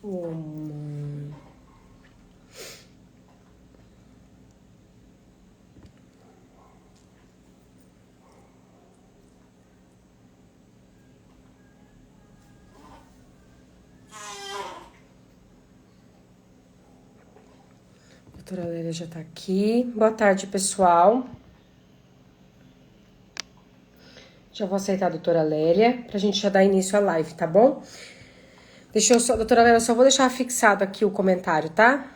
Hum. Doutora Lélia já tá aqui. Boa tarde, pessoal. Já vou aceitar a doutora Lélia pra gente já dar início à live, tá bom? Deixa eu só, doutora Lélia, eu só vou deixar fixado aqui o comentário, tá?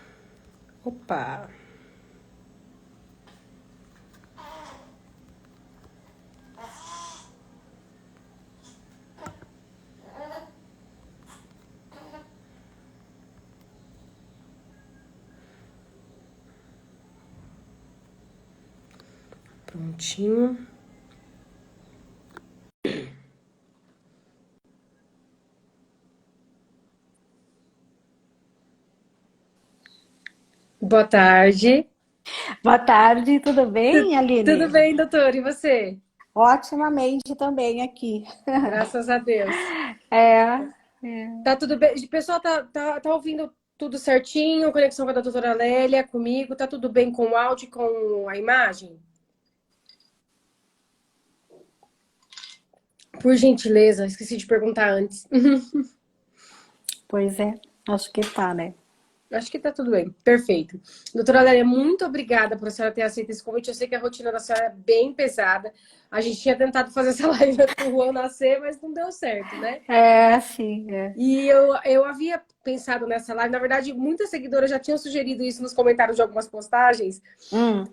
Opa! Prontinho. Boa tarde. Boa tarde, tudo bem, Tudo Aline? bem, doutor? E você? Otimamente também aqui. Graças a Deus. É, Tá tudo bem? O pessoal tá ouvindo tudo certinho? Conexão com a doutora Lélia, comigo? Tá tudo bem com o áudio e com a imagem? Por gentileza, esqueci de perguntar antes. pois é, acho que tá, né? Acho que tá tudo bem. Perfeito. Doutora Lélia, muito obrigada por a senhora ter aceito esse convite. Eu sei que a rotina da senhora é bem pesada. A gente tinha tentado fazer essa live antes do Juan nascer, mas não deu certo, né? É, sim, é. E eu havia pensado nessa live. Na verdade, muitas seguidoras já tinham sugerido isso nos comentários de algumas postagens, Hum,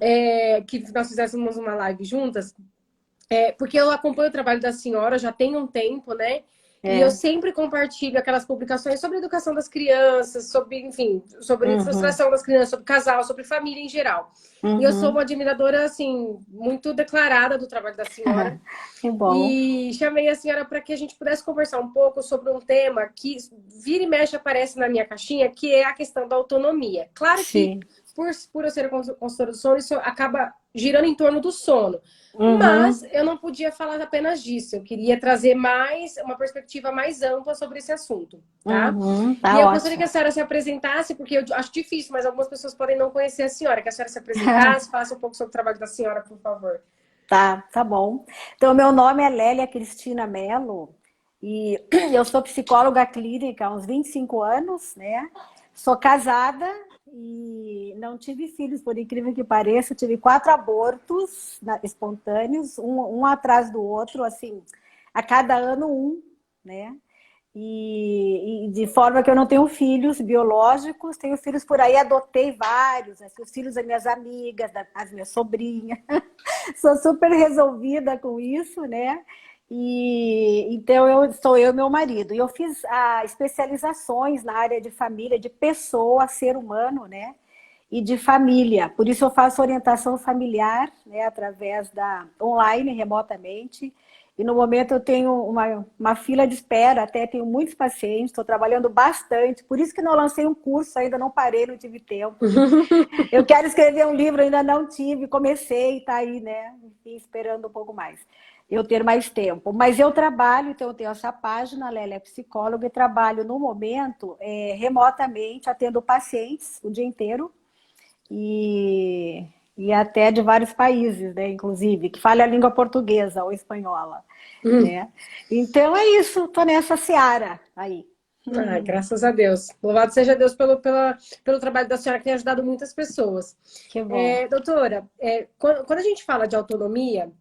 que nós fizéssemos uma live juntas. Porque eu acompanho o trabalho da senhora já tem um tempo, né? E eu é. sempre compartilho aquelas publicações sobre a educação das crianças, sobre, enfim, sobre Uhum, frustração das crianças, sobre casal, sobre família em geral. E eu sou uhum. uma admiradora, assim, muito declarada do trabalho da senhora. Que bom. E chamei a senhora para que a gente pudesse conversar um pouco sobre um tema que vira e mexe aparece na minha caixinha, que é a questão da autonomia. Claro que, Sim. por eu ser consultora do sono, isso acaba girando em torno do sono. Mas Uhum, eu não podia falar apenas disso. Eu queria trazer mais uma perspectiva mais ampla sobre esse assunto, tá? uhum, E tá eu gostaria que a ótimo. senhora se apresentasse, porque eu acho difícil, mas algumas pessoas podem não conhecer a senhora. Que a senhora se apresentasse, falasse um pouco sobre o trabalho da senhora, por favor. Tá bom. Então, meu nome é Lélia Cristina Mello e eu sou psicóloga clínica há uns 25 anos, né? Sou casada e não tive filhos, por incrível que pareça. Tive 4 abortos espontâneos, um atrás do outro, assim, a cada ano um, né? E de forma que eu não tenho filhos biológicos, tenho filhos por aí, adotei vários, né? Os filhos das minhas amigas, das minhas sobrinhas. Sou super resolvida com isso, né? E então eu sou eu e meu marido. E eu fiz especializações na área de família, de pessoa, ser humano, né? E de família. Por isso eu faço orientação familiar, né? Através da online, remotamente. E no momento eu tenho uma fila de espera, até tenho muitos pacientes, estou trabalhando bastante. Por isso que não lancei um curso, ainda não parei, não tive tempo. Eu quero escrever um livro, ainda não tive, comecei, tá aí, né? Enfim, esperando um pouco mais. Eu ter mais tempo. Mas eu trabalho, então eu tenho essa página, Lélia é psicóloga, e trabalho no momento remotamente, atendo pacientes o dia inteiro e até de vários países, né? Inclusive, que falam a língua portuguesa ou espanhola, né? Então é isso, tô nessa seara aí. Ah, graças a Deus. Louvado seja Deus pelo trabalho da senhora que tem ajudado muitas pessoas. Que bom. Doutora, quando a gente fala de autonomia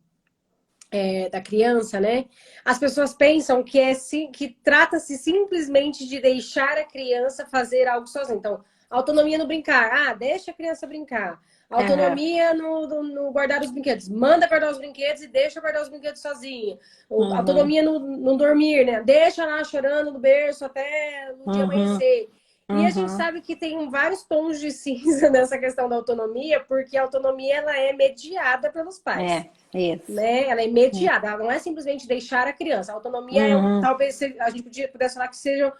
da criança, né? As pessoas pensam que trata-se simplesmente de deixar a criança fazer algo sozinha. Então, autonomia no brincar. Ah, deixa a criança brincar. Aham. Autonomia no guardar os brinquedos. Manda guardar os brinquedos e deixa guardar os brinquedos sozinha. Uhum. Autonomia no dormir, né? Deixa lá chorando no berço até o dia Uhum. amanhecer. E a gente Uhum. sabe que tem vários tons de cinza nessa questão da autonomia, porque a autonomia ela é mediada pelos pais, É, isso. né? Ela é imediata, ela não é simplesmente deixar a criança. A autonomia Uhum. talvez a gente pudesse falar que seja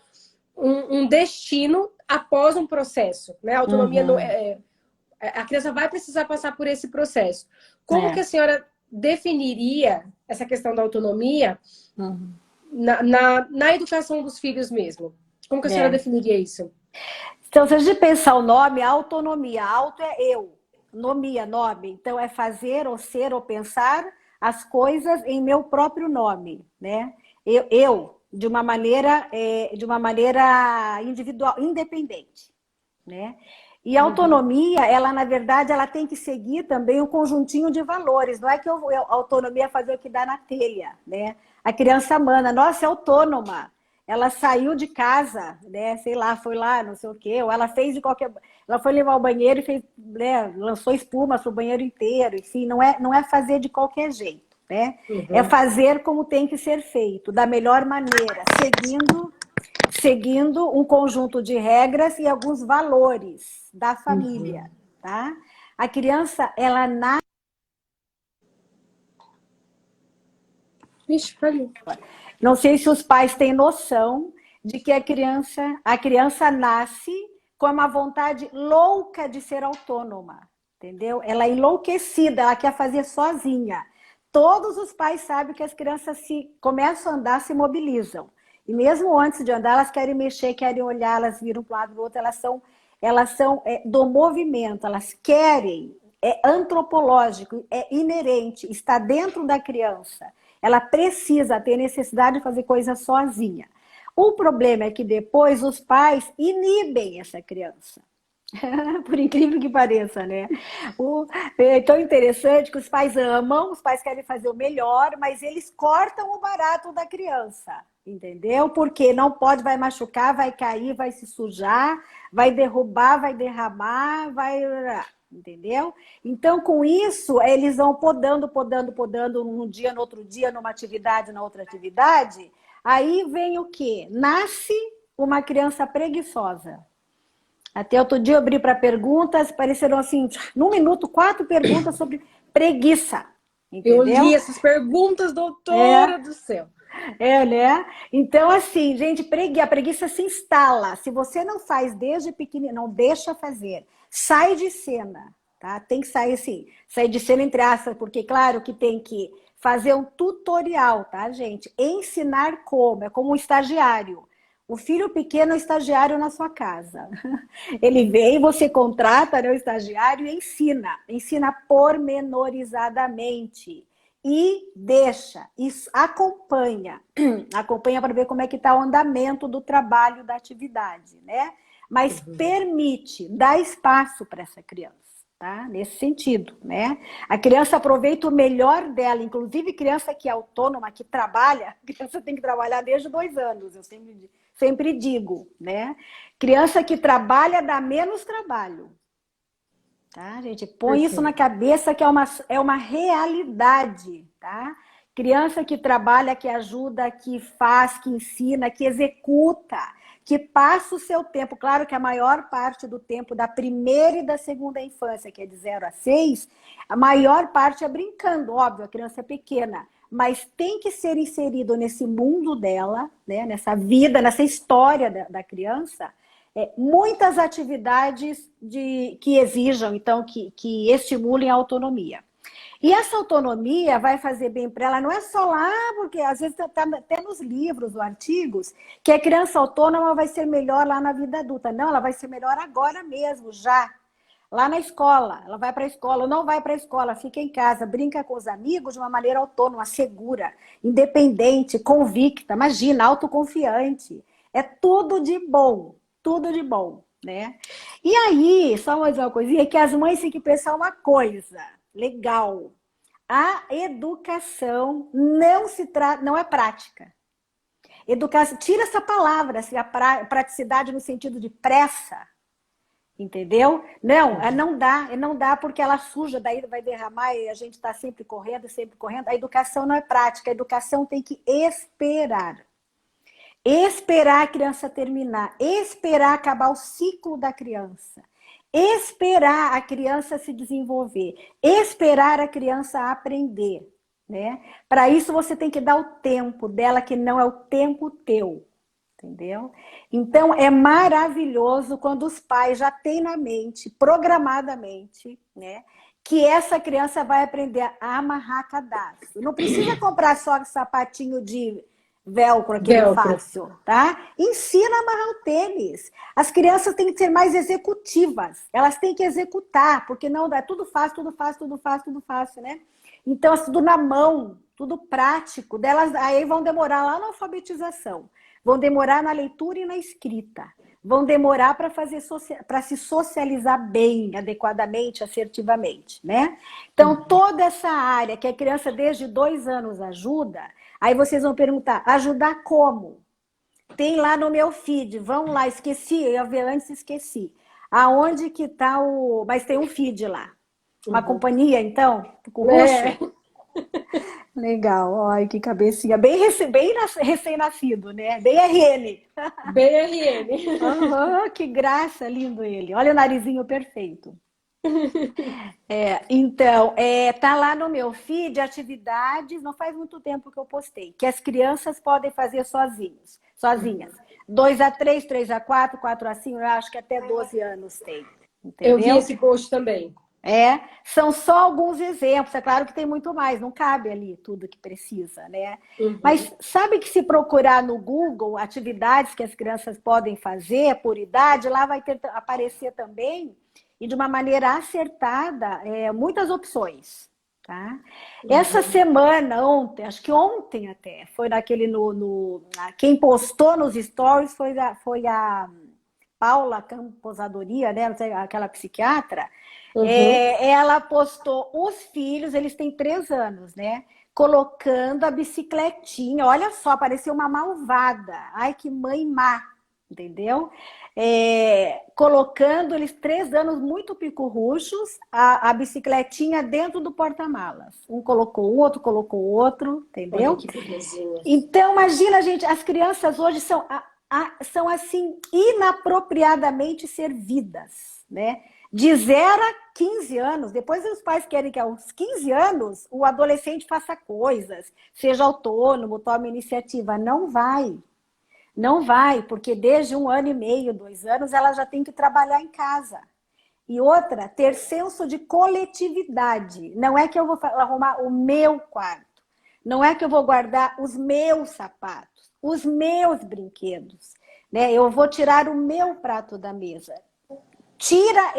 um destino após um processo, né? A autonomia Uhum. a criança vai precisar passar por esse processo. Como que É. a senhora definiria essa questão da autonomia Uhum. na educação dos filhos mesmo? Como que a senhora É. definiria isso? Então, se a gente pensar o nome, autonomia, auto é eu, nomia, nome. Então, é fazer ou ser ou pensar as coisas em meu próprio nome, né? De uma maneira, individual, independente, né? E a Uhum. autonomia, ela, na verdade, ela tem que seguir também um conjuntinho de valores. Não é que a autonomia é fazer o que dá na telha, né? A criança manda, nossa, é autônoma. Ela saiu de casa, né? Sei lá, foi lá, não sei o quê, ou ela fez de qualquer. Ela foi levar ao banheiro e fez, né? Lançou espuma para o banheiro inteiro. Enfim, não é fazer de qualquer jeito, né? É Uhum. fazer como tem que ser feito, da melhor maneira, seguindo um conjunto de regras e alguns valores da família, Uhum. tá? A criança, ela nasce. Vixe, falhou. Não sei se os pais têm noção de que a criança nasce com uma vontade louca de ser autônoma, entendeu? Ela é enlouquecida, ela quer fazer sozinha. Todos os pais sabem que as crianças se começam a andar, se mobilizam. E mesmo antes de andar, elas querem mexer, querem olhar, elas viram para um lado do outro, elas são do movimento, elas querem, é antropológico, é inerente, está dentro da criança. Ela precisa ter necessidade de fazer coisas sozinha. O problema é que depois os pais inibem essa criança. Por incrível que pareça, né? É tão interessante que os pais amam, os pais querem fazer o melhor, mas eles cortam o barato da criança, entendeu? Porque não pode, vai machucar, vai cair, vai se sujar, vai derrubar, vai derramar, vai. Entendeu? Então, com isso, eles vão podando um dia, no outro dia, numa atividade, na outra atividade. Aí vem o quê? Nasce uma criança preguiçosa. Até outro dia eu abri para perguntas, pareceram assim, num minuto, 4 perguntas sobre preguiça, Eu li entendeu? essas perguntas, É, doutora do céu. né? Então, assim, gente, a preguiça se instala. Se você não faz desde pequenininho, não deixa fazer, sai de cena, tá? Tem que sair assim, sair de cena entre aspas, porque claro que tem que fazer um tutorial, tá, gente? Ensinar como, é como um estagiário. O filho pequeno é o estagiário na sua casa. Ele vem, você contrata, né, o estagiário e ensina pormenorizadamente e deixa, isso acompanha para ver como é que está o andamento do trabalho, da atividade, né? Mas Uhum. permite, dá espaço para essa criança, tá? Nesse sentido, né? A criança aproveita o melhor dela, inclusive criança que é autônoma, que trabalha, a criança tem que trabalhar desde 2 anos, eu sempre digo, né? Criança que trabalha dá menos trabalho. Tá, gente? Põe isso na Perfeito. cabeça que é uma realidade, tá? Criança que trabalha, que ajuda, que faz, que ensina, que executa, que passa o seu tempo. Claro que a maior parte do tempo da primeira e da segunda infância, que é de 0 a 6, a maior parte é brincando, óbvio, a criança é pequena. Mas tem que ser inserido nesse mundo dela, né? Nessa vida, nessa história da criança, muitas atividades que exijam, então, que estimulem a autonomia. E essa autonomia vai fazer bem para ela, não é só lá, porque às vezes está até nos livros ou artigos, que a criança autônoma vai ser melhor lá na vida adulta. Não, ela vai ser melhor agora mesmo, já. Lá na escola, ela vai para a escola, ou não vai para a escola, fica em casa, brinca com os amigos de uma maneira autônoma, segura, independente, convicta, imagina, autoconfiante. É tudo de bom, né? E aí, só mais uma coisinha, que as mães têm que pensar uma coisa legal. A educação não é prática. Educação, tira essa palavra, assim, a praticidade no sentido de pressa, entendeu? Não, Uhum. não dá porque ela suja, daí vai derramar e a gente está sempre correndo, sempre correndo. A educação não é prática, a educação tem que esperar. Esperar a criança terminar, esperar acabar o ciclo da criança, esperar a criança se desenvolver, esperar a criança aprender, né? Para isso você tem que dar o tempo dela, que não é o tempo teu, entendeu? Então é maravilhoso quando os pais já têm na mente, programadamente, né? Que essa criança vai aprender a amarrar cadastro. Não precisa comprar só sapatinho de velcro, aquele Velcro. fácil, tá? Ensina a amarrar o tênis. As crianças têm que ser mais executivas. Elas têm que executar, porque não dá tudo fácil, tudo fácil, tudo fácil, tudo fácil, né? Então, é tudo na mão, tudo prático. Delas, aí vão demorar lá na alfabetização. Vão demorar na leitura e na escrita. Vão demorar para se socializar bem, adequadamente, assertivamente, né? Então, toda essa área que a criança desde 2 anos ajuda, aí vocês vão perguntar, ajudar como? Tem lá no meu feed, vão lá, esqueci, eu ia ver antes, esqueci. Aonde que tá o... Mas tem um feed lá. Uma companhia, então, com o Ruxo? Legal, ai, que cabecinha. Bem recém-nascido, né? Bem RN. BRN. Aham, que graça, lindo ele. Olha o narizinho perfeito. Então, tá lá no meu feed atividades, não faz muito tempo que eu postei, que as crianças podem fazer sozinhas. 2 a 3, 3 a 4, 4 a 5, eu acho que até 12 anos tem. Eu vi Entendeu? esse post também. São só alguns exemplos. É claro que tem muito mais, não cabe ali tudo que precisa, né? Mas sabe que se procurar no Google atividades que as crianças podem fazer por idade, lá vai aparecer também, e de uma maneira acertada, muitas opções, tá? Essa semana, ontem, acho que ontem até, foi naquele quem postou nos stories foi a Paula Camposadoria, né? Aquela psiquiatra. Ela postou os filhos, eles têm 3 anos, né? Colocando a bicicletinha. Olha só, parecia uma malvada. Ai, que mãe má, entendeu? Colocando eles 3 anos muito picurruchos, a bicicletinha dentro do porta-malas. Um colocou um, outro colocou o outro, entendeu? Olha que belezinha. Então, imagina, gente, as crianças hoje são assim, inapropriadamente servidas, né? De 0 a 15 anos, depois os pais querem que aos 15 anos o adolescente faça coisas, seja autônomo, tome iniciativa. Não vai. Não vai, porque desde 1 ano e meio, 2 anos, ela já tem que trabalhar em casa. E outra, ter senso de coletividade. Não é que eu vou arrumar o meu quarto. Não é que eu vou guardar os meus sapatos, os meus brinquedos, né? Eu vou tirar o meu prato da mesa. Tira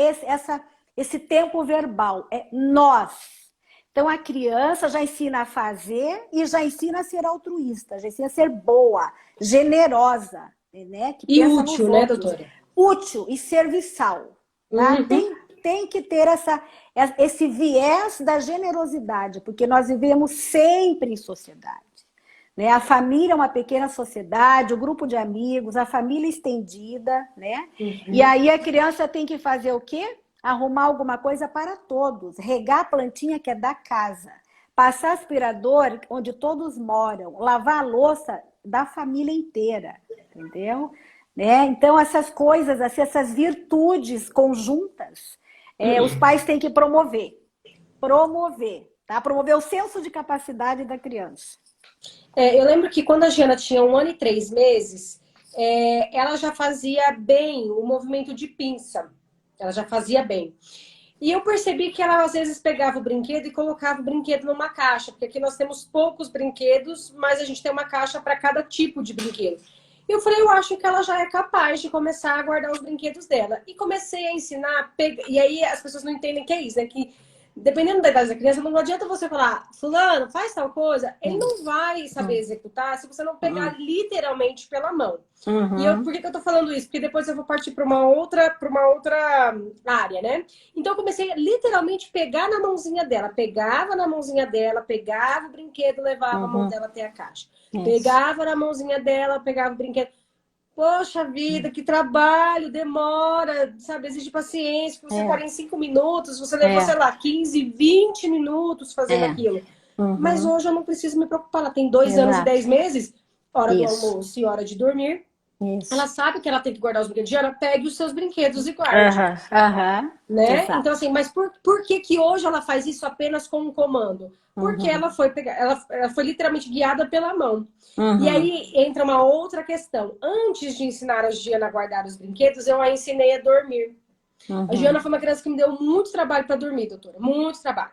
esse tempo verbal, é nós. Então a criança já ensina a fazer e já ensina a ser altruísta, já ensina a ser boa, generosa, né? Que E pensa útil, nos né, outros. doutora? Útil e serviçal. Tá? Tem que ter esse viés da generosidade, porque nós vivemos sempre em sociedade. Né? A família é uma pequena sociedade, o grupo de amigos, a família estendida, né? E aí a criança tem que fazer o quê? Arrumar alguma coisa para todos, regar a plantinha que é da casa, passar aspirador onde todos moram, lavar a louça da família inteira, entendeu? Né? Então essas coisas, assim, essas virtudes conjuntas, os pais têm que promover, tá? Promover o senso de capacidade da criança. Eu lembro que quando a Giana tinha 1 ano e 3 meses, ela já fazia bem o movimento de pinça. Ela já fazia bem. E eu percebi que ela às vezes pegava o brinquedo e colocava o brinquedo numa caixa, porque aqui nós temos poucos brinquedos, mas a gente tem uma caixa para cada tipo de brinquedo. E eu falei, eu acho que ela já é capaz de começar a guardar os brinquedos dela. E comecei a ensinar, e aí as pessoas não entendem o que é isso, né? Que dependendo da idade da criança, não adianta você falar, fulano, faz tal coisa, ele não vai saber executar se você não pegar literalmente pela mão. E por que eu tô falando isso? Porque depois eu vou partir para uma outra área, né? Então eu comecei a literalmente pegar na mãozinha dela, pegava na mãozinha dela, pegava o brinquedo, levava a mão dela até a caixa. Pegava na mãozinha dela, pegava o brinquedo. Poxa vida, que trabalho, demora, sabe? Exige paciência. Você para em 5 minutos, você levou, sei lá, 15, 20 minutos fazendo aquilo. Mas hoje eu não preciso me preocupar. Ela tem 2 anos e 10 meses, hora do almoço e hora de dormir. Ela sabe que ela tem que guardar os brinquedos. Ela pegue os seus brinquedos e guarde. Né? Exato. Então, assim, mas por que hoje ela faz isso apenas com um comando? Porque ela foi literalmente guiada pela mão. E aí entra uma outra questão. Antes de ensinar a Giana a guardar os brinquedos, eu a ensinei a dormir. A Giana foi uma criança que me deu muito trabalho para dormir, doutora. Muito trabalho.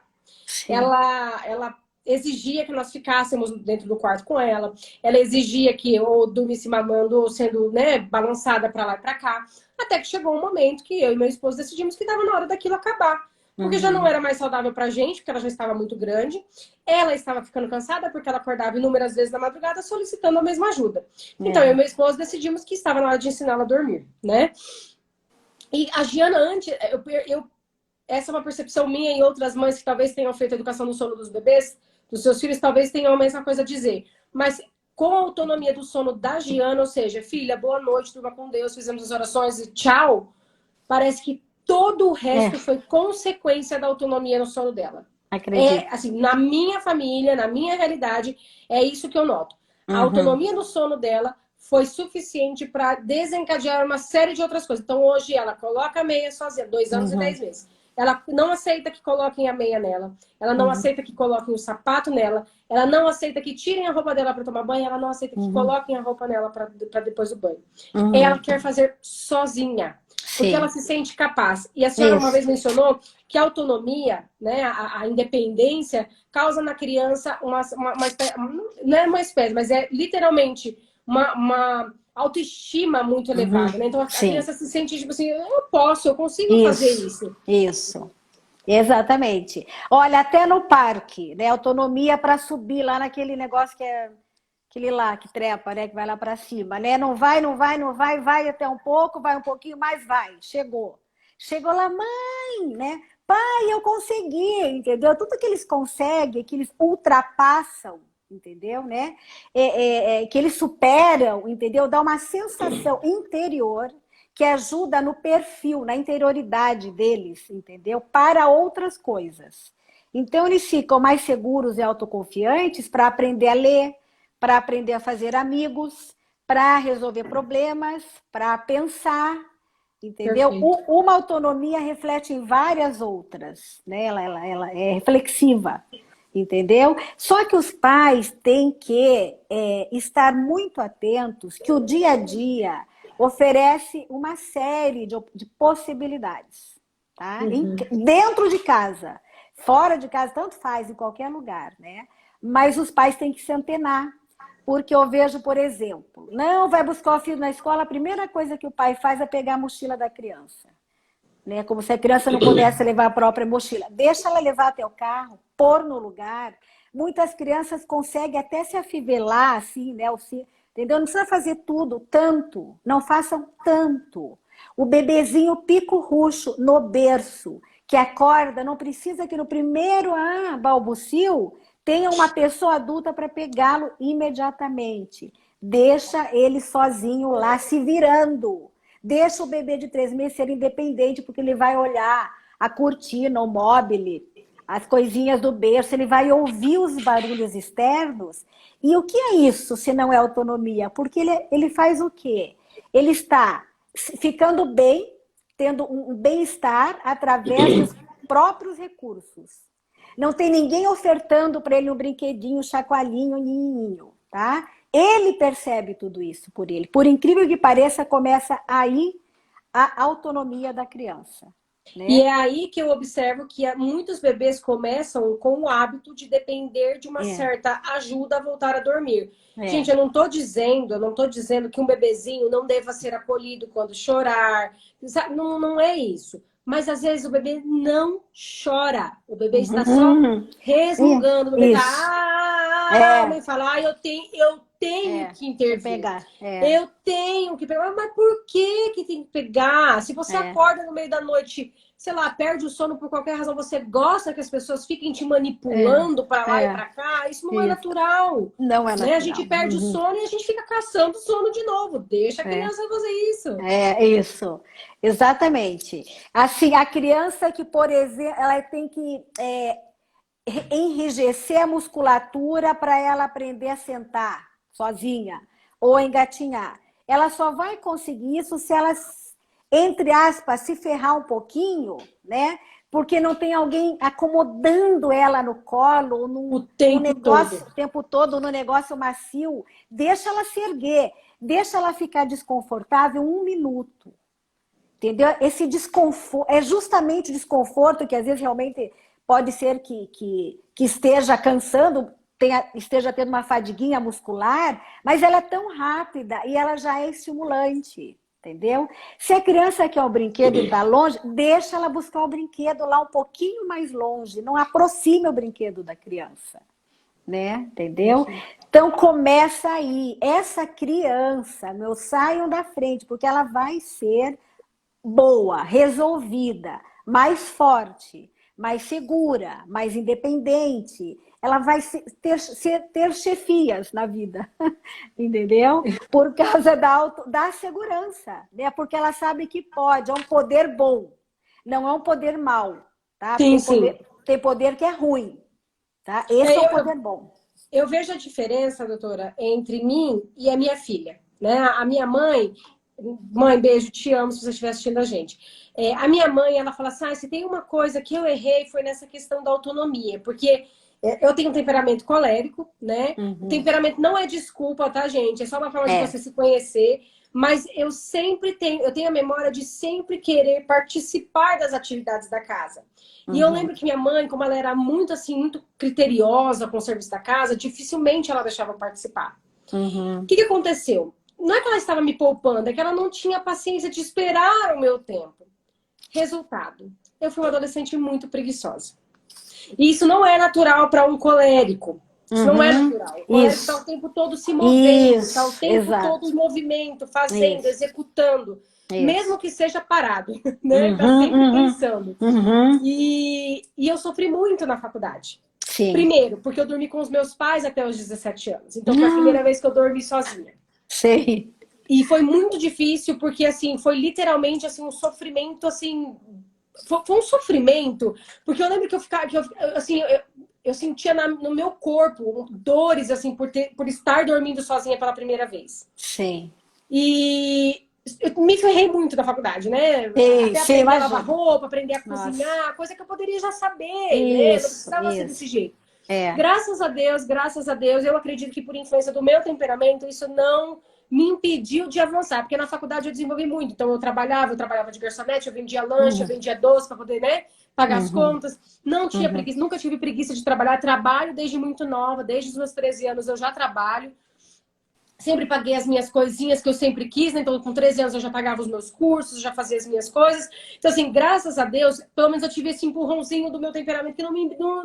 exigia que nós ficássemos dentro do quarto com ela. Ela exigia que eu dormisse mamando ou sendo, né, balançada para lá e para cá. Até que chegou um momento que eu e meu esposo decidimos que estava na hora daquilo acabar. Porque já não era mais saudável pra gente, porque ela já estava muito grande. Ela estava ficando cansada porque ela acordava inúmeras vezes na madrugada solicitando a mesma ajuda. Então, eu e meu esposo decidimos que estava na hora de ensiná-la a dormir, né? E a Giana, antes, essa é uma percepção minha e outras mães que talvez tenham feito a educação do sono dos bebês, dos seus filhos, talvez tenham a mesma coisa a dizer. Mas com a autonomia do sono da Giana, ou seja, filha, boa noite, durma com Deus, fizemos as orações e tchau, parece que todo o resto foi consequência da autonomia no sono dela. Acredito. Assim, na minha família, na minha realidade, é isso que eu noto. A autonomia no sono dela foi suficiente para desencadear uma série de outras coisas. Então, hoje, ela coloca a meia sozinha, 2 anos e 10 meses. Ela não aceita que coloquem a meia nela. Ela não aceita que coloquem o sapato nela. Ela não aceita que tirem a roupa dela para tomar banho. Ela não aceita que coloquem a roupa nela para depois do banho. Ela quer fazer sozinha. Porque ela se sente capaz. E a senhora uma vez mencionou que a autonomia, né, a independência, causa na criança uma espécie, não é uma espécie, mas é literalmente uma autoestima muito elevada. Né? Então a criança se sente tipo assim, eu consigo fazer isso. Isso. Exatamente. Olha, até no parque, né? Autonomia para subir lá naquele negócio que é aquele lá que trepa, né? Que vai lá para cima, né? Não vai, vai até um pouco, vai um pouquinho mais, vai. Chegou lá, mãe, né? Pai, eu consegui, entendeu? Tudo que eles conseguem, que eles ultrapassam, entendeu, né? Que eles superam, entendeu? Dá uma sensação interior que ajuda no perfil, na interioridade deles, entendeu? Para outras coisas. Então, eles ficam mais seguros e autoconfiantes para aprender a ler, para aprender a fazer amigos, para resolver problemas, para pensar, entendeu? Uma autonomia reflete em várias outras, né? Ela é reflexiva, entendeu? Só que os pais têm que estar muito atentos que o dia a dia oferece uma série de possibilidades, tá? Dentro de casa, fora de casa, tanto faz, em qualquer lugar, né? Mas os pais têm que se antenar, porque eu vejo, por exemplo, não vai buscar o filho na escola, a primeira coisa que o pai faz é pegar a mochila da criança, né? Como se a criança não pudesse levar a própria mochila. Deixa ela levar até o carro, pôr no lugar. Muitas crianças conseguem até se afivelar, assim, né? Entendeu? Não precisa fazer tudo, tanto. Não façam tanto. O bebezinho pico ruxo no berço, que acorda, não precisa que no primeiro balbucio tenha uma pessoa adulta para pegá-lo imediatamente. Deixa ele sozinho lá, se virando. Deixa o bebê de 3 meses ser independente, porque ele vai olhar a cortina, o móbile, as coisinhas do berço, ele vai ouvir os barulhos externos. E o que é isso, se não é autonomia? Porque ele faz o quê? Ele está ficando bem, tendo um bem-estar através dos próprios recursos. Não tem ninguém ofertando para ele um brinquedinho, chacoalhinho, ninho, tá? Ele percebe tudo isso por ele. Por incrível que pareça, começa aí a autonomia da criança. Né? E é aí que eu observo que muitos bebês começam com o hábito de depender de uma certa ajuda a voltar a dormir. Gente, eu não tô dizendo que um bebezinho não deva ser acolhido quando chorar. Não é isso. Mas às vezes o bebê não chora. O bebê está só resmungando. O bebê tá, a mãe fala, eu tenho que intervir. Eu tenho que pegar. Mas por que tem que pegar? Se você acorda no meio da noite, sei lá, perde o sono por qualquer razão, você gosta que as pessoas fiquem te manipulando para lá e para cá, isso não é natural. Não é natural. Né? A gente perde o sono e a gente fica caçando sono de novo. Deixa a criança fazer isso. Isso. Exatamente. Assim, a criança que, por exemplo, ela tem que enrijecer a musculatura para ela aprender a sentar sozinha ou engatinhar. Ela só vai conseguir isso se ela, entre aspas, se ferrar um pouquinho, né? Porque não tem alguém acomodando ela no colo, o tempo todo, no negócio macio. Deixa ela se erguer, deixa ela ficar desconfortável 1 minuto. Entendeu? Esse desconforto, é justamente o desconforto que às vezes realmente pode ser que esteja cansando, esteja tendo uma fadiguinha muscular, mas ela é tão rápida e ela já é estimulante, entendeu? Se a criança quer o brinquedo e está longe, deixa ela buscar o brinquedo lá um pouquinho mais longe, não aproxime o brinquedo da criança, né? Entendeu? Então começa aí, essa criança, meu, saiam da frente, porque ela vai ser boa, resolvida, mais forte, mais segura, mais independente. Ela vai ter chefias na vida, entendeu? Por causa da segurança, né? Porque ela sabe que pode, é um poder bom, não é um poder mau, tá? Sim, sim. Tem poder que é ruim, tá? Esse é um poder bom. Eu vejo a diferença, doutora, entre mim e a minha filha, né? A minha mãe, beijo, te amo se você estiver assistindo a gente. A minha mãe, ela fala assim, se tem uma coisa que eu errei foi nessa questão da autonomia, porque eu tenho um temperamento colérico, né? O temperamento não é desculpa, tá, gente? É só uma forma de você se conhecer, mas eu tenho a memória de sempre querer participar das atividades da casa. E eu lembro que minha mãe, como ela era muito assim, muito criteriosa com o serviço da casa, dificilmente ela deixava eu participar. O que aconteceu? Não é que ela estava me poupando, é que ela não tinha paciência de esperar o meu tempo. Resultado, eu fui uma adolescente muito preguiçosa. E isso não é natural para um colérico. Isso não é natural. O colérico está o tempo todo se movendo, está o tempo todo em movimento, fazendo, executando. Mesmo que seja parado, né? Está sempre pensando. E eu sofri muito na faculdade. Sim. Primeiro, porque eu dormi com os meus pais até os 17 anos. Então, foi a primeira vez que eu dormi sozinha. Sei. E foi muito difícil, porque, assim, foi literalmente, assim, um sofrimento, assim... Foi um sofrimento, porque eu lembro que eu sentia no meu corpo dores, assim, por estar dormindo sozinha pela primeira vez. Sim. E eu me ferrei muito na faculdade, né? Até aprender a lavar roupa, aprender a cozinhar, coisa que eu poderia já saber, né? Não precisava ser desse jeito. Graças a Deus, eu acredito que por influência do meu temperamento, isso não me impediu de avançar, porque na faculdade eu desenvolvi muito. Então eu trabalhava de garçonete, eu vendia lanche, eu vendia doce para poder, né, pagar as contas. Não tinha preguiça, nunca tive preguiça de trabalhar. Trabalho desde muito nova, desde os meus 13 anos eu já trabalho. Sempre paguei as minhas coisinhas que eu sempre quis, né? Então com 13 anos eu já pagava os meus cursos, já fazia as minhas coisas. Então assim, graças a Deus, pelo menos eu tive esse empurrãozinho do meu temperamento que não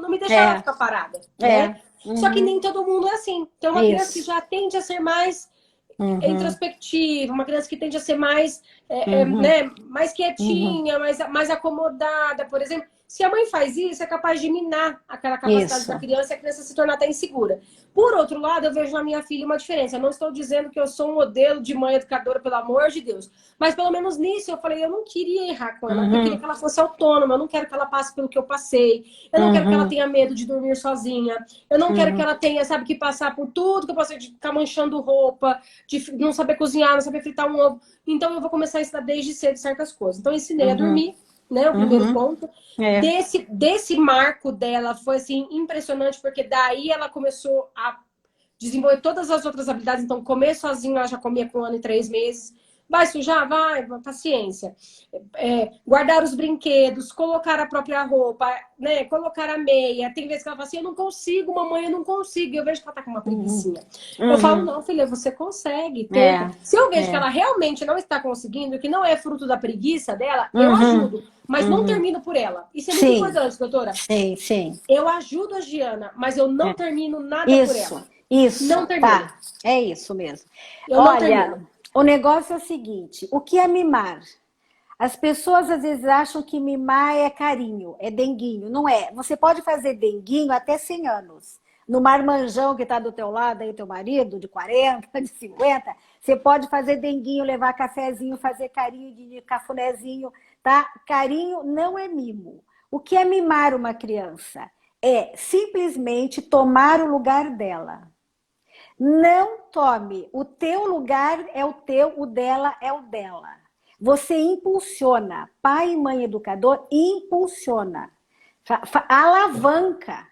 me deixava ficar parada, né? Só que nem todo mundo é assim. Então uma criança que já tende a ser mais introspectiva, uma criança que tende a ser mais, né, mais quietinha, mais acomodada, por exemplo. Se a mãe faz isso, é capaz de minar aquela capacidade da criança e a criança se tornar até insegura. Por outro lado, eu vejo na minha filha uma diferença. Eu não estou dizendo que eu sou um modelo de mãe educadora, pelo amor de Deus. Mas pelo menos nisso eu falei, eu não queria errar com ela. Eu queria que ela fosse autônoma. Eu não quero que ela passe pelo que eu passei. Eu não quero que ela tenha medo de dormir sozinha. Eu não quero que ela tenha, sabe, que passar por tudo que eu passei, de ficar manchando roupa, de não saber cozinhar, não saber fritar um ovo. Então eu vou começar a ensinar desde cedo certas coisas. Então eu ensinei a dormir, né? O primeiro ponto. Desse marco dela foi assim impressionante, porque daí ela começou a desenvolver todas as outras habilidades. Então, comer sozinho, ela já comia com 1 ano e 3 meses. Vai sujar? Vai, paciência. Guardar os brinquedos, colocar a própria roupa, né? Colocar a meia. Tem vezes que ela fala assim, eu não consigo, mamãe, eu não consigo. Eu vejo que ela tá com uma preguicinha. Eu falo, não, filha, você consegue. Se eu vejo que ela realmente não está conseguindo, que não é fruto da preguiça dela, eu ajudo. Mas não termino por ela. Isso é muito importante, doutora. Sim, sim. Eu ajudo a Giana, mas eu não termino nada por ela. Isso, não termino. Tá. É isso mesmo. Olha, o negócio é o seguinte, o que é mimar? As pessoas às vezes acham que mimar é carinho, é denguinho. Não é. Você pode fazer denguinho até 100 anos. No marmanjão que está do teu lado, aí teu marido, de 40, de 50, você pode fazer denguinho, levar cafezinho, fazer carinho de cafunézinho, tá? Carinho não é mimo. O que é mimar uma criança? É simplesmente tomar o lugar dela. Não tome. O teu lugar é o teu, o dela é o dela. Você impulsiona. Pai e mãe educador impulsiona. Alavanca.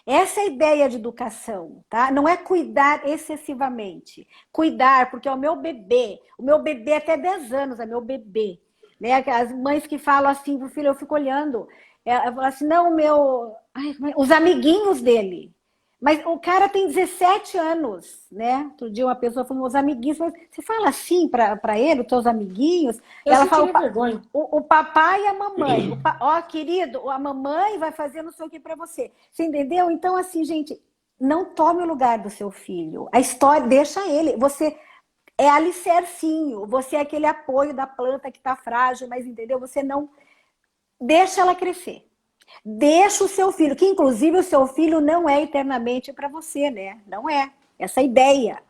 Essa é a ideia de educação, tá? Não é cuidar excessivamente. Cuidar, porque é o meu bebê. O meu bebê até 10 anos é meu bebê. Né? As mães que falam assim pro filho, eu fico olhando. Ela fala assim, não, os amiguinhos dele. Mas o cara tem 17 anos, né? Outro dia uma pessoa falou, os amiguinhos, você fala assim para ele, os seus amiguinhos? Eu Ela fala, sentiria vergonha. o papai e a mamãe. Ó, querido, a mamãe vai fazer não sei o que para você. Você entendeu? Então, assim, gente, não tome o lugar do seu filho. A história, deixa ele. Você é alicercinho, você é aquele apoio da planta que está frágil, mas entendeu? Você não deixa ela crescer. Deixa o seu filho, que inclusive o seu filho não é eternamente para você, né? Não é. Essa ideia.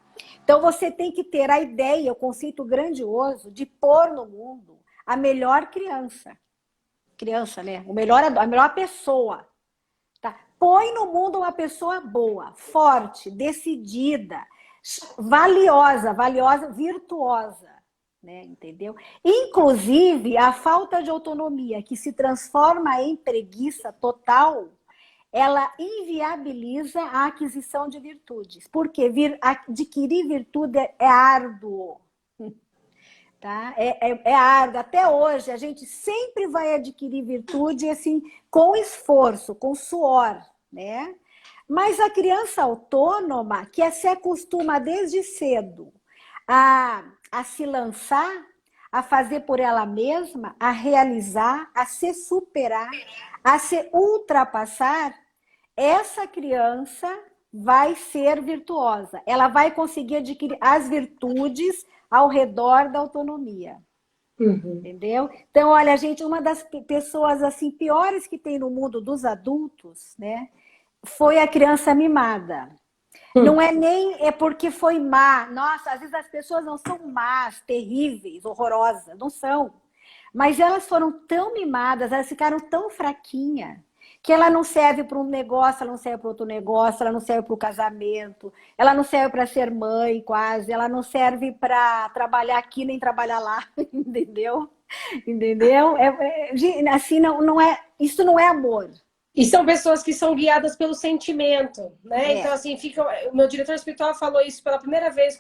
Então você tem que ter a ideia, o conceito grandioso de pôr no mundo a melhor criança. Criança, né? A melhor pessoa. Tá? Põe no mundo uma pessoa boa, forte, decidida, valiosa, virtuosa. Né, entendeu? Inclusive, a falta de autonomia que se transforma em preguiça total, ela inviabiliza a aquisição de virtudes. Porque adquirir virtude é árduo. Tá? É árduo. Até hoje, a gente sempre vai adquirir virtude assim, com esforço, com suor. Né? Mas a criança autônoma, que se acostuma desde cedo a se lançar, a fazer por ela mesma, a realizar, a se superar, a se ultrapassar, essa criança vai ser virtuosa. Ela vai conseguir adquirir as virtudes ao redor da autonomia. Uhum. Entendeu? Então, olha, gente, uma das pessoas assim piores que tem no mundo dos adultos, né, foi a criança mimada. Não é nem porque foi má. Nossa, às vezes as pessoas não são más, terríveis, horrorosas. Não são. Mas elas foram tão mimadas, elas ficaram tão fraquinhas, que ela não serve para um negócio, ela não serve para outro negócio, ela não serve para o casamento, ela não serve para ser mãe quase, ela não serve para trabalhar aqui nem trabalhar lá, entendeu? Entendeu? Assim, não é, isso não é amor. E são pessoas que são guiadas pelo sentimento, né? Então, assim, o meu diretor espiritual falou isso pela primeira vez,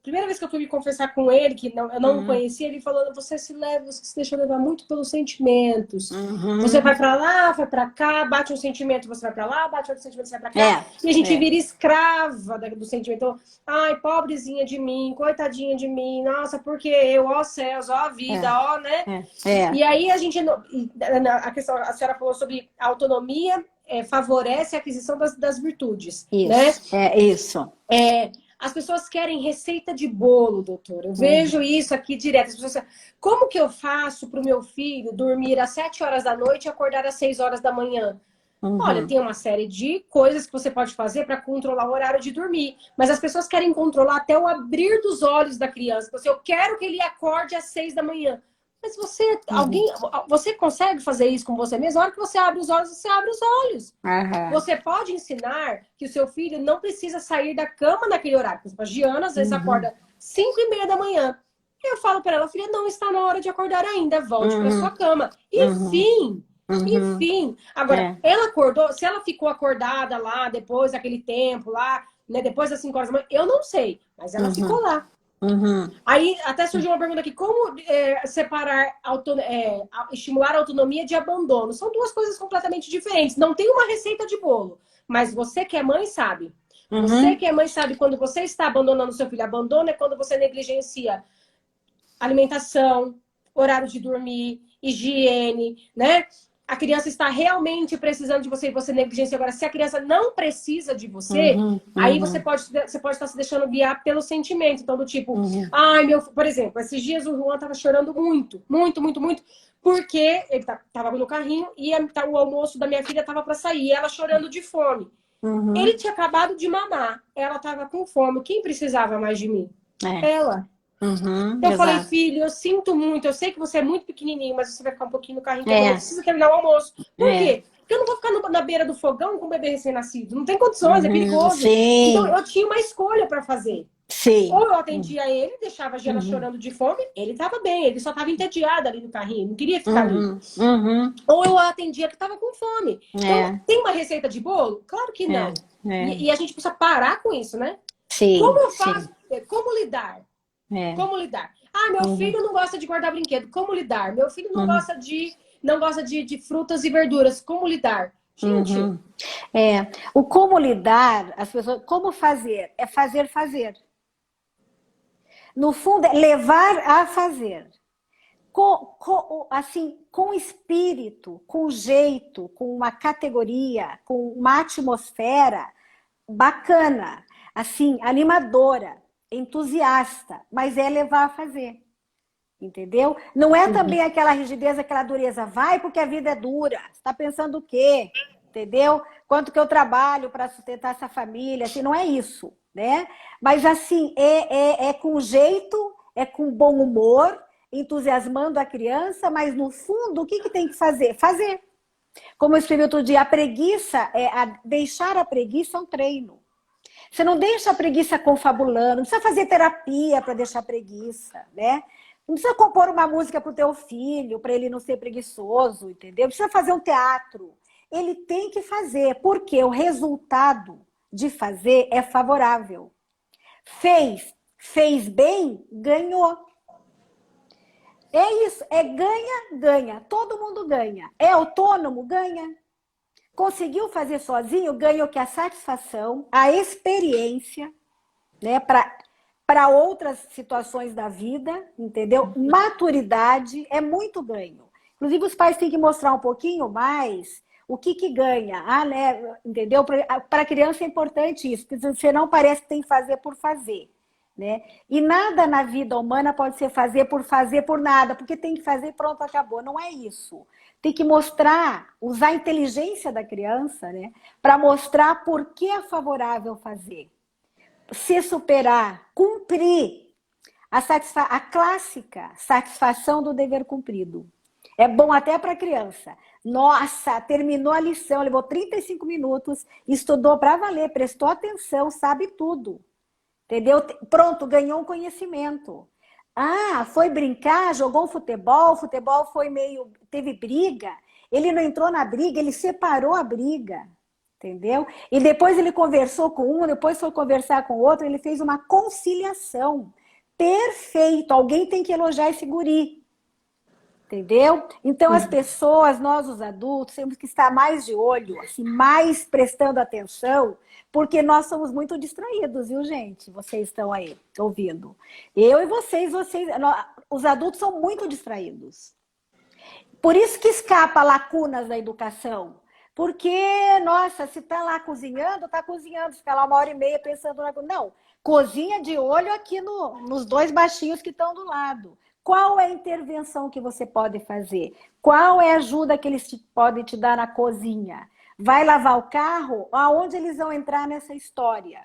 primeira vez que eu fui me conversar com ele, que eu não o conhecia, ele falou, você se deixa levar muito pelos sentimentos. Você vai pra lá, vai pra cá, bate um sentimento, você vai pra lá, bate outro sentimento, você vai pra cá. E a gente vira escrava do sentimento. Então, ai, pobrezinha de mim, coitadinha de mim, nossa, porque eu, ó céus, ó a vida, ó, né? E aí a gente, a questão, a senhora falou sobre a autonomia, favorece a aquisição das virtudes. Isso, né? Isso. As pessoas querem receita de bolo, doutora. Eu vejo isso aqui direto. As pessoas, como que eu faço para o meu filho dormir às 7 horas da noite e acordar às 6 horas da manhã? Olha, tem uma série de coisas que você pode fazer para controlar o horário de dormir. Mas as pessoas querem controlar até o abrir dos olhos da criança. Então, eu quero que ele acorde às 6 da manhã. Mas você consegue fazer isso com você mesmo? Na hora que você abre os olhos, você abre os olhos. Você pode ensinar que o seu filho não precisa sair da cama naquele horário. Por exemplo, a Giana, às vezes, acorda 5h30 da manhã. Eu falo para ela, filha, não está na hora de acordar ainda. Volte para sua cama. Enfim. Agora, ela acordou, se ela ficou acordada lá, depois daquele tempo lá, né, depois das 5 horas da manhã, eu não sei. Mas ela ficou lá. Aí até surgiu uma pergunta aqui, como separar, estimular a autonomia de abandono? São duas coisas completamente diferentes. Não tem uma receita de bolo, mas você que é mãe sabe. Você que é mãe sabe quando você está abandonando seu filho. Abandono é quando você negligencia alimentação, horário de dormir, higiene, né? A criança está realmente precisando de você e você negligencia. Agora, se a criança não precisa de você, aí você pode estar se deixando guiar pelo sentimento. Então, do tipo, ai, por exemplo, esses dias o Juan estava chorando muito, porque ele estava no carrinho e o almoço da minha filha estava para sair, e ela chorando de fome. Ele tinha acabado de mamar, ela estava com fome. Quem precisava mais de mim? Ela. Eu falei, filho, eu sinto muito, eu sei que você é muito pequenininho, mas você vai ficar um pouquinho no carrinho, eu preciso terminar o almoço. Por quê? Porque eu não vou ficar na beira do fogão com um bebê recém-nascido. Não tem condições, é perigoso. Sim. Então, eu tinha uma escolha para fazer. Sim. Ou eu atendia ele, deixava a Giana chorando de fome, ele estava bem, ele só estava entediado ali no carrinho, não queria ficar ali. Ou eu atendia que estava com fome. Então, tem uma receita de bolo? Claro que não. E a gente precisa parar com isso, né? Sim. Como eu faço? Como lidar? Como lidar? Ah, meu filho não gosta de guardar brinquedo. Como lidar? Meu filho não gosta de não gosta de frutas e verduras. Como lidar? Gente, O como lidar, as pessoas, como fazer? É fazer, fazer. No fundo, é levar a fazer. Assim, com espírito, com jeito, com uma categoria, com uma atmosfera bacana, assim, animadora, entusiasta, mas é levar a fazer. Entendeu? Não é também aquela rigidez, aquela dureza. Vai porque a vida é dura. Você está pensando o quê? Entendeu? Quanto que eu trabalho para sustentar essa família? Assim, não é isso, né? Mas assim, é com jeito, é com bom humor, entusiasmando a criança, mas no fundo, o que tem que fazer? Fazer. Como eu escrevi outro dia, a preguiça, deixar a preguiça é um treino. Você não deixa a preguiça confabulando, não precisa fazer terapia para deixar a preguiça, né? Não precisa compor uma música para o teu filho, para ele não ser preguiçoso, entendeu? Não precisa fazer um teatro. Ele tem que fazer, porque o resultado de fazer é favorável. Fez bem, ganhou. É isso, é ganha, ganha. Todo mundo ganha. É autônomo, ganha. Conseguiu fazer sozinho, ganha o que? A satisfação, a experiência, né? Para outras situações da vida, entendeu? Maturidade é muito ganho. Inclusive, os pais têm que mostrar um pouquinho mais o que ganha. Né? Entendeu? Para a criança é importante isso, porque você não parece que tem que fazer por fazer. Né? E nada na vida humana pode ser fazer por nada, porque tem que fazer e pronto, acabou. Não é isso. Tem que mostrar, usar a inteligência da criança, né? Para mostrar por que é favorável fazer. Se superar, cumprir a clássica satisfação do dever cumprido. É bom até para a criança. Nossa, terminou a lição, levou 35 minutos, estudou para valer, prestou atenção, sabe tudo. Entendeu? Pronto, ganhou um conhecimento. Ah, foi brincar, jogou futebol foi meio... Teve briga, ele não entrou na briga, ele separou a briga. Entendeu? E depois ele conversou com um, depois foi conversar com outro, ele fez uma conciliação. Perfeito, alguém tem que elogiar esse guri. Entendeu? Então as pessoas, nós os adultos, temos que estar mais de olho, assim, mais prestando atenção, porque nós somos muito distraídos, viu, gente? Vocês estão aí ouvindo. Eu e vocês, os adultos são muito distraídos. Por isso que escapa lacunas da educação. Porque, nossa, se tá lá cozinhando, tá cozinhando. Fica lá 1h30 pensando na... Não, cozinha de olho aqui nos dois baixinhos que estão do lado. Qual é a intervenção que você pode fazer? Qual é a ajuda que eles podem te dar na cozinha? Vai lavar o carro? Aonde eles vão entrar nessa história?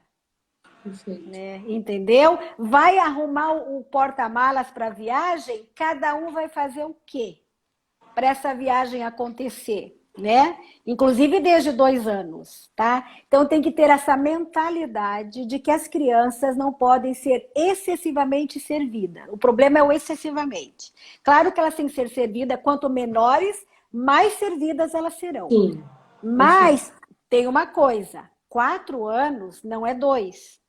Né? Entendeu? Vai arrumar o porta-malas para a viagem? Cada um vai fazer o quê para essa viagem acontecer? Né? Inclusive desde 2 anos, tá? Então tem que ter essa mentalidade de que as crianças não podem ser excessivamente servidas. O problema é o excessivamente. Claro que elas têm que ser servidas, quanto menores, mais servidas elas serão. Sim. Mas tem uma coisa, 4 anos não é 2.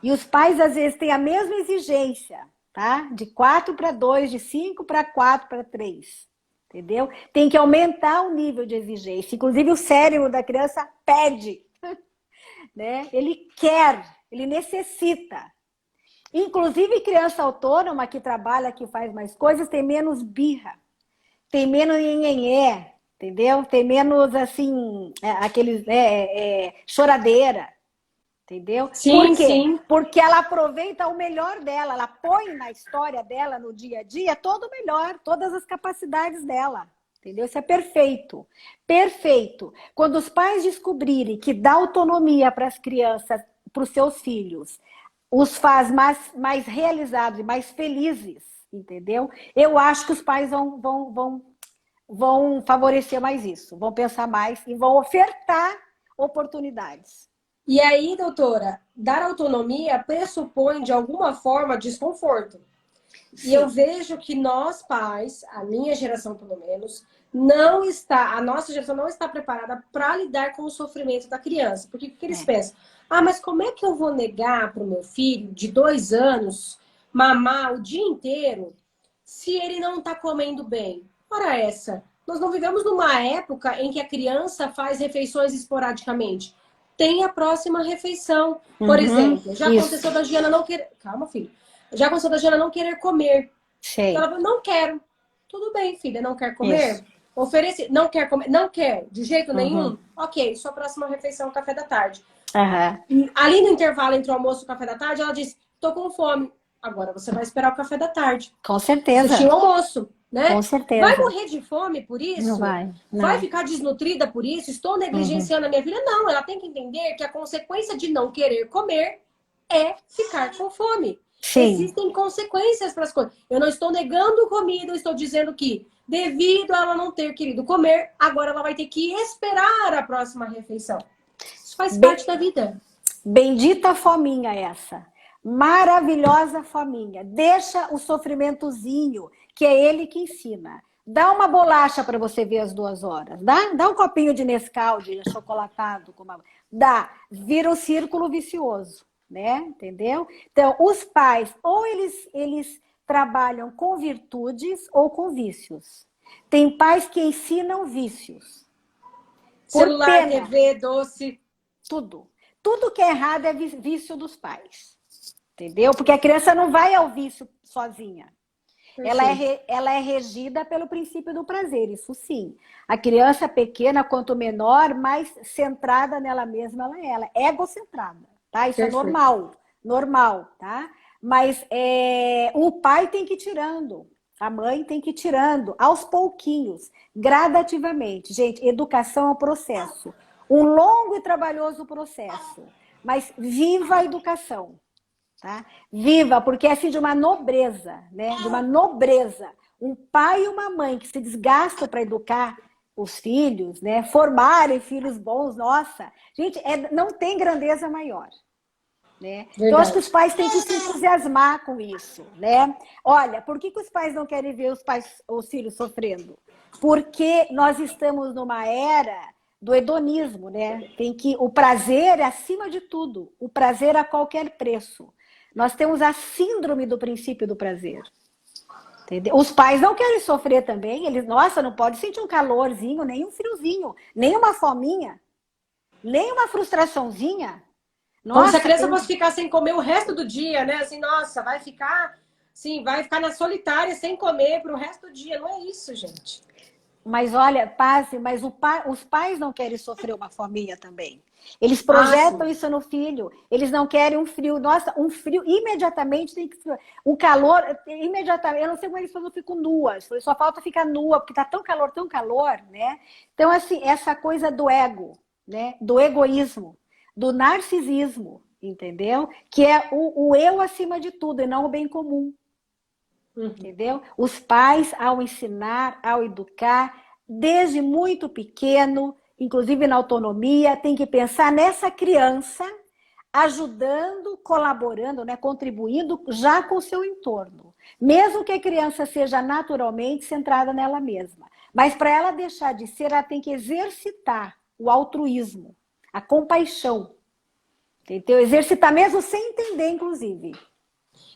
E os pais às vezes têm a mesma exigência, tá? De 4 para 2, de 5 para 4 para 3. Entendeu? Tem que aumentar o nível de exigência. Inclusive, o cérebro da criança pede. Né? Ele quer, ele necessita. Inclusive, criança autônoma que trabalha, que faz mais coisas, tem menos birra. Tem menos nhenhenhé. Entendeu? Tem menos, assim, choradeira. Entendeu? Sim, por quê? sim. Porque ela aproveita o melhor dela, ela põe na história dela, no dia a dia, todo o melhor, todas as capacidades dela. Entendeu? Isso é perfeito. Perfeito. Quando os pais descobrirem que dá autonomia para as crianças, para os seus filhos, os faz mais realizados e mais felizes, entendeu? Eu acho que os pais vão favorecer mais isso, vão pensar mais e vão ofertar oportunidades. E aí, doutora, dar autonomia pressupõe, de alguma forma, desconforto. Sim. E eu vejo que nós, pais, a minha geração pelo menos, a nossa geração não está preparada para lidar com o sofrimento da criança. Porque o que eles pensam? Ah, mas como é que eu vou negar para o meu filho de 2 anos mamar o dia inteiro se ele não está comendo bem? Ora essa, Nós não vivemos numa época em que a criança faz refeições esporadicamente. Tem a próxima refeição. Por exemplo, já aconteceu da Giana não querer... Calma, filho. Já aconteceu da Giana não querer comer. Sei. Ela falou, não quero. Tudo bem, filha, não quer comer? Isso. Oferece, não quer comer, não quer, de jeito nenhum? Ok, sua próxima refeição é o café da tarde. E ali no intervalo entre o almoço e o café da tarde, ela disse, tô com fome. Agora você vai esperar o café da tarde. Com certeza. Você tinha o almoço, né? Com certeza. Vai morrer de fome por isso? Não vai. Não. Vai ficar desnutrida por isso? Estou negligenciando a minha vida? Não, ela tem que entender que a consequência de não querer comer é ficar com fome. Sim. Existem consequências para as coisas. Eu não estou negando comida, eu estou dizendo que, devido a ela não ter querido comer, agora ela vai ter que esperar a próxima refeição. Isso faz parte da vida. Bendita fominha essa. Maravilhosa fominha. Deixa o sofrimentozinho, que é ele que ensina. Dá uma bolacha para você ver as 2 horas. Dá um copinho de Nescau, de achocolatado. Dá. Vira um círculo vicioso. Né? Entendeu? Então, os pais, ou eles trabalham com virtudes ou com vícios. Tem pais que ensinam vícios. Celular, TV, doce. Tudo. Tudo que é errado é vício dos pais. Entendeu? Porque a criança não vai ao vício sozinha. Ela é regida pelo princípio do prazer, isso sim. A criança pequena, quanto menor, mais centrada nela mesma ela é egocentrada. Tá? Isso é normal, tá? Mas o pai tem que ir tirando, a mãe tem que ir tirando, aos pouquinhos, gradativamente. Gente, educação é um processo, um longo e trabalhoso processo, mas viva a educação, tá? Viva, porque é assim de uma nobreza, né? De uma nobreza. Um pai e uma mãe que se desgastam para educar os filhos, né? Formarem filhos bons, nossa. Gente, não tem grandeza maior. Né? Então, acho que os pais têm que se entusiasmar com isso, né? Olha, por que os pais não querem ver os filhos sofrendo? Porque nós estamos numa era do hedonismo, né? O prazer é acima de tudo, o prazer a qualquer preço. Nós temos a síndrome do princípio do prazer. Entendeu? Os pais não querem sofrer também, nossa, não pode sentir um calorzinho, nem um friozinho, nem uma fominha, nem uma frustraçãozinha. Nossa, como se a criança fosse ficar sem comer o resto do dia, né? Assim, nossa, vai ficar na solitária sem comer pro resto do dia. Não é isso, gente. Mas olha, mas os pais não querem sofrer uma fominha também. Eles projetam isso no filho. Eles não querem um frio. Nossa, um frio imediatamente tem que... O calor, imediatamente... Eu não sei como eles falam, eu fico nua. Só falta ficar nua, porque tá tão calor, né? Então, assim, essa coisa do ego, né? Do egoísmo, do narcisismo, entendeu? Que é o eu acima de tudo e não o bem comum. Entendeu? Os pais, ao ensinar, ao educar, desde muito pequeno, inclusive na autonomia, tem que pensar nessa criança, ajudando, colaborando, né, contribuindo já com o seu entorno. Mesmo que a criança seja naturalmente centrada nela mesma. Mas para ela deixar de ser, ela tem que exercitar o altruísmo, a compaixão. Entendeu? Exercitar mesmo sem entender, inclusive.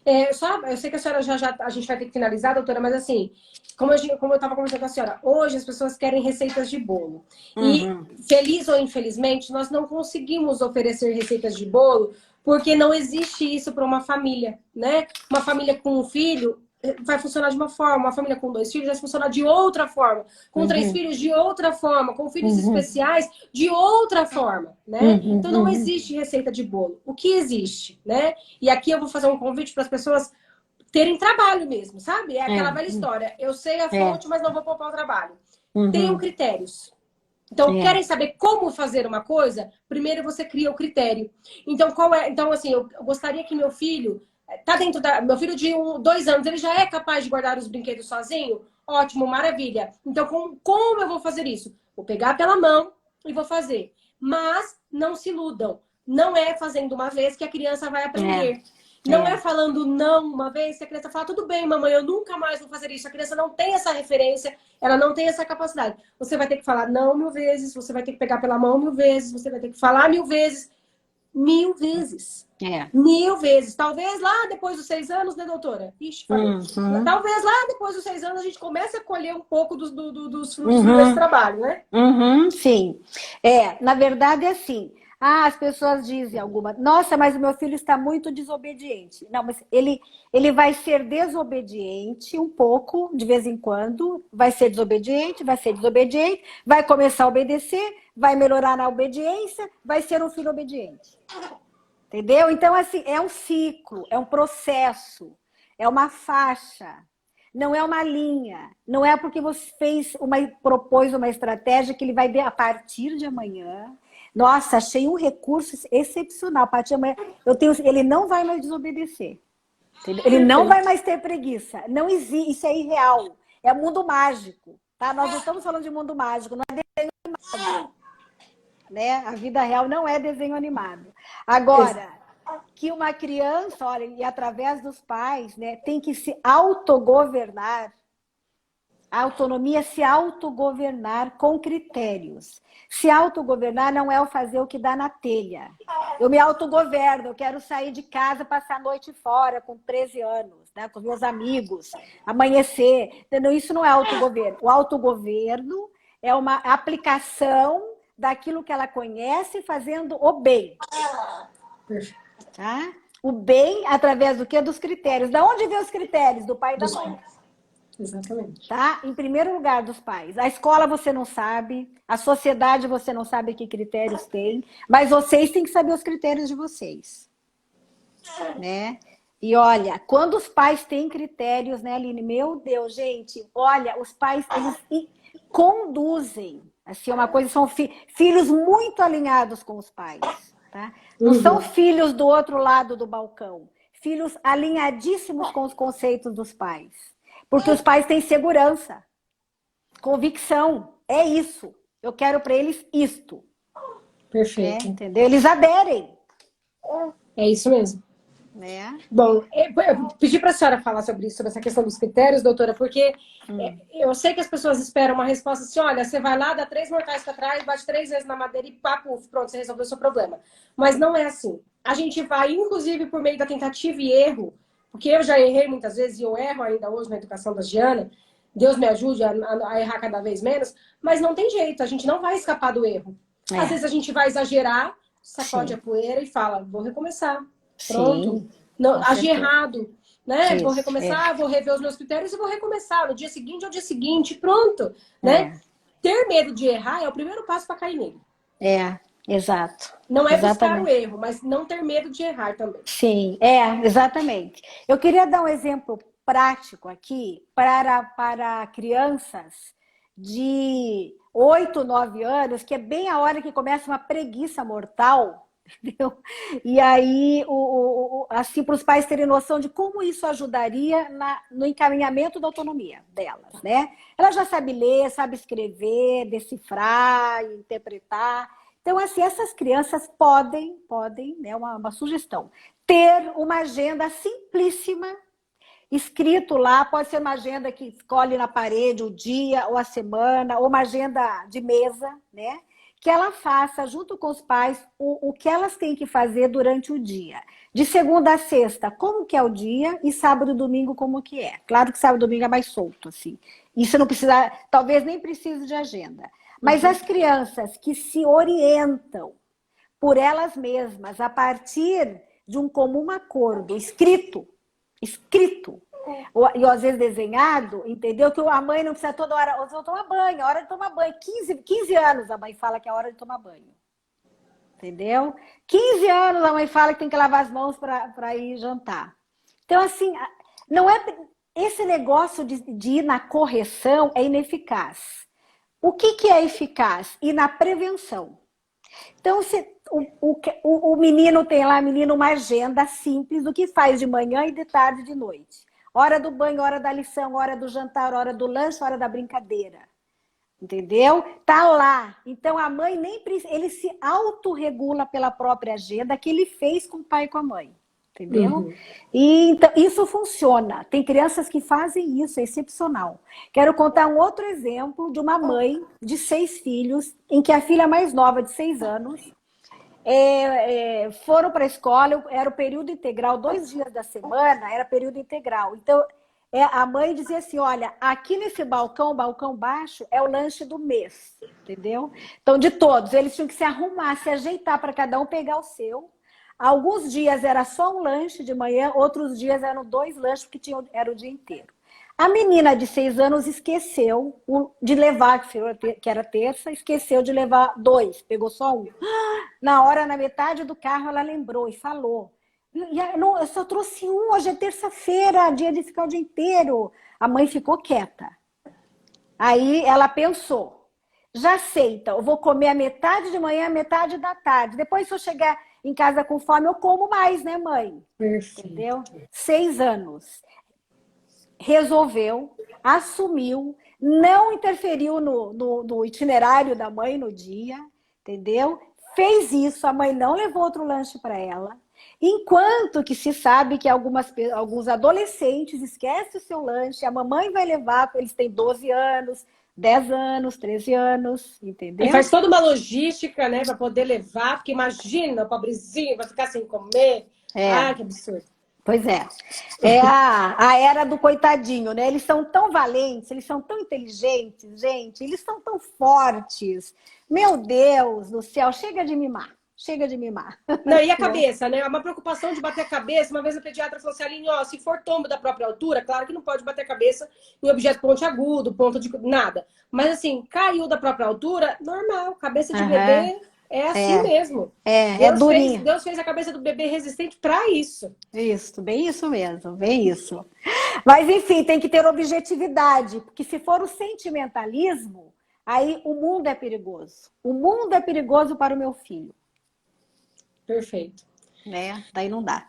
Eu sei que a senhora a gente vai ter que finalizar, doutora, mas assim, como eu estava conversando com a senhora, hoje as pessoas querem receitas de bolo. E, feliz ou infelizmente, nós não conseguimos oferecer receitas de bolo porque não existe isso para uma família, né? Uma família com um filho vai funcionar de uma forma, uma família com 2 filhos vai funcionar de outra forma, com 3 filhos de outra forma, com filhos especiais de outra forma, né? Então não existe receita de bolo. O que existe, né? E aqui eu vou fazer um convite para as pessoas terem trabalho mesmo, sabe? É aquela velha história. Eu sei a fonte, mas não vou poupar o trabalho. Tenham critérios. Então, querem saber como fazer uma coisa? Primeiro você cria o critério. Então, Então, assim, eu gostaria que meu filho... Tá dentro meu filho de 2 anos, ele já é capaz de guardar os brinquedos sozinho? Ótimo, maravilha. Então, como eu vou fazer isso? Vou pegar pela mão e vou fazer. Mas não se iludam. Não é fazendo uma vez que a criança vai aprender. Não é falando não uma vez que a criança fala, tudo bem, mamãe, eu nunca mais vou fazer isso. A criança não tem essa referência, ela não tem essa capacidade. Você vai ter que falar não 1000 vezes, você vai ter que pegar pela mão 1000 vezes, você vai ter que falar 1000 vezes. 1000 vezes. É. 1000 vezes. Talvez lá depois dos 6 anos, né, doutora? Ixi, falei. Talvez lá depois dos 6 anos a gente comece a colher um pouco dos frutos desse trabalho, né? Sim. Na verdade é assim. As pessoas dizem alguma, nossa, mas o meu filho está muito desobediente. Não, mas ele vai ser desobediente um pouco, de vez em quando, vai ser desobediente, vai começar a obedecer, vai melhorar na obediência, vai ser um filho obediente. Entendeu? Então, assim, é um ciclo, é um processo, é uma faixa. Não é uma linha, não é porque você propôs uma estratégia que ele vai ver a partir de amanhã. Nossa, achei um recurso excepcional. A partir de amanhã, ele não vai mais desobedecer. Entendeu? Ele não vai mais ter preguiça. Não existe, isso é irreal. É mundo mágico. Tá? Nós não estamos falando de mundo mágico, não é desenho animado. Né? A vida real não é desenho animado. Agora, que uma criança, olha, e através dos pais, né, tem que se autogovernar. A autonomia é se autogovernar com critérios. Se autogovernar não é o fazer o que dá na telha. Eu me autogoverno, eu quero sair de casa, passar a noite fora com 13 anos, né, com meus amigos, amanhecer. Entendeu? Isso não é autogoverno. O autogoverno é uma aplicação daquilo que ela conhece fazendo o bem. Tá? O bem através do quê? Dos critérios. Da onde vem os critérios? Do pai e da mãe. Exatamente. Tá? Em primeiro lugar, dos pais. A escola você não sabe, a sociedade você não sabe que critérios tem, mas vocês têm que saber os critérios de vocês. Né? E olha, quando os pais têm critérios, né, Aline? Meu Deus, gente, olha, os pais, eles conduzem. Assim, uma coisa, são filhos muito alinhados com os pais. Tá? Não são filhos do outro lado do balcão. Filhos alinhadíssimos com os conceitos dos pais. Porque os pais têm segurança, convicção. É isso. Eu quero para eles isto. Perfeito. Entendeu? Eles aderem. É isso mesmo. Né? Bom, eu pedi para a senhora falar sobre isso, sobre essa questão dos critérios, doutora, porque eu sei que as pessoas esperam uma resposta assim, olha, você vai lá, dá 3 mortais para trás, bate 3 vezes na madeira e papo, pronto, você resolveu o seu problema. Mas não é assim. A gente vai, inclusive, por meio da tentativa e erro, porque eu já errei muitas vezes e eu erro ainda hoje na educação da Giana, Deus me ajude a errar cada vez menos, mas não tem jeito, a gente não vai escapar do erro. Às vezes a gente vai exagerar, sacode a poeira e fala, vou recomeçar. Pronto. Não, agi errado, né? Vou recomeçar, vou rever os meus critérios e vou recomeçar. No dia seguinte ao dia seguinte, pronto. Né? Ter medo de errar é o primeiro passo para cair nele. Exato. Não é buscar o erro, mas não ter medo de errar também. Sim, exatamente. Eu queria dar um exemplo prático aqui para crianças de 8, 9 anos, que é bem a hora que começa uma preguiça mortal. Entendeu? E aí, assim, para os pais terem noção de como isso ajudaria no encaminhamento da autonomia delas, né? Ela já sabe ler, sabe escrever, decifrar, interpretar. Então, assim, essas crianças podem, né, uma sugestão, ter uma agenda simplíssima, escrito lá, pode ser uma agenda que escolhe na parede o dia ou a semana, ou uma agenda de mesa, né? Que ela faça, junto com os pais, o que elas têm que fazer durante o dia. De segunda a sexta, como que é o dia, e sábado e domingo, como que é. Claro que sábado e domingo é mais solto, assim. Isso não precisa, talvez nem precise de agenda. Mas as crianças que se orientam por elas mesmas, a partir de um comum acordo, escrito, e às vezes desenhado, entendeu? Que a mãe não precisa toda hora, eu vou tomar banho, é hora de tomar banho. 15 anos a mãe fala que é hora de tomar banho. Entendeu? 15 anos a mãe fala que tem que lavar as mãos para ir jantar. Então, assim, não é esse negócio de ir na correção é ineficaz. O que é eficaz? Ir na prevenção. Então, o menino tem lá, uma agenda simples do que faz de manhã e de tarde e de noite. Hora do banho, hora da lição, hora do jantar, hora do lanche, hora da brincadeira. Entendeu? Tá lá. Então, a mãe nem precisa... Ele se autorregula pela própria agenda que ele fez com o pai e com a mãe. Entendeu? E então, isso funciona. Tem crianças que fazem isso, é excepcional. Quero contar um outro exemplo de uma mãe de 6 filhos, em que a filha mais nova, de 6 anos, foram para a escola, era o período integral, 2 dias da semana era período integral. Então, a mãe dizia assim, olha, aqui nesse balcão, balcão baixo, é o lanche do mês, entendeu? Então, de todos, eles tinham que se arrumar, se ajeitar para cada um pegar o seu. Alguns dias era só um lanche de manhã, outros dias eram 2 lanches, porque era o dia inteiro. A menina de 6 anos esqueceu de levar, que era terça, esqueceu de levar 2, pegou só um. Na hora, na metade do carro, ela lembrou e falou, eu só trouxe um, hoje é terça-feira, dia de ficar o dia inteiro. A mãe ficou quieta. Aí ela pensou, já aceita, eu vou comer a metade de manhã, a metade da tarde. Depois, se eu chegar em casa com fome, eu como mais, né, mãe? Perfeito. Entendeu? 6 anos. Resolveu, assumiu, não interferiu no itinerário da mãe no dia, entendeu? Fez isso, a mãe não levou outro lanche para ela. Enquanto que se sabe que alguns adolescentes esquecem o seu lanche, a mamãe vai levar, eles têm 12 anos, 10 anos, 13 anos, entendeu? E faz toda uma logística, né, para poder levar, porque imagina, o pobrezinho vai ficar sem comer. Ah, que absurdo. Pois é. É a era do coitadinho, né? Eles são tão valentes, eles são tão inteligentes, gente, eles são tão fortes. Meu Deus do céu, chega de mimar. Chega de mimar. Não, e a cabeça, né? Uma preocupação de bater a cabeça. Uma vez a pediatra falou assim, Aline, ó, se for tombo da própria altura, claro que não pode bater a cabeça em objeto pontiagudo, ponto de nada. Mas assim, caiu da própria altura, normal. Cabeça de bebê é assim mesmo. É durinho. Deus fez a cabeça do bebê resistente para isso. Isso, bem isso mesmo, bem isso. Mas enfim, tem que ter objetividade, porque se for o sentimentalismo, aí o mundo é perigoso. O mundo é perigoso para o meu filho. Perfeito. Né? Daí não dá.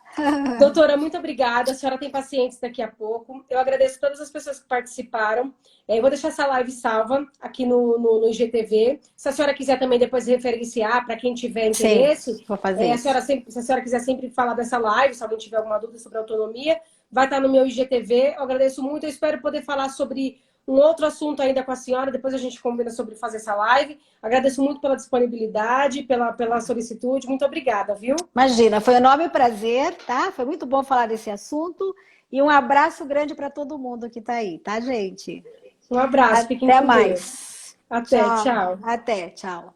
Doutora, muito obrigada. A senhora tem pacientes daqui a pouco. Eu agradeço todas as pessoas que participaram. Eu vou deixar essa live salva aqui no IGTV. Se a senhora quiser também depois referenciar para quem tiver interesse. Sim, vou fazer isso. Se a senhora quiser sempre falar dessa live, se alguém tiver alguma dúvida sobre autonomia, vai estar no meu IGTV. Eu agradeço muito. Eu espero poder falar sobre um outro assunto ainda com a senhora. Depois a gente combina sobre fazer essa live. Agradeço muito pela disponibilidade, pela solicitude. Muito obrigada, viu? Imagina, foi um enorme prazer, tá? Foi muito bom falar desse assunto. E um abraço grande para todo mundo que está aí, tá, gente? Um abraço. Fiquem Até com mais. Deus. Até, tchau. Até, tchau.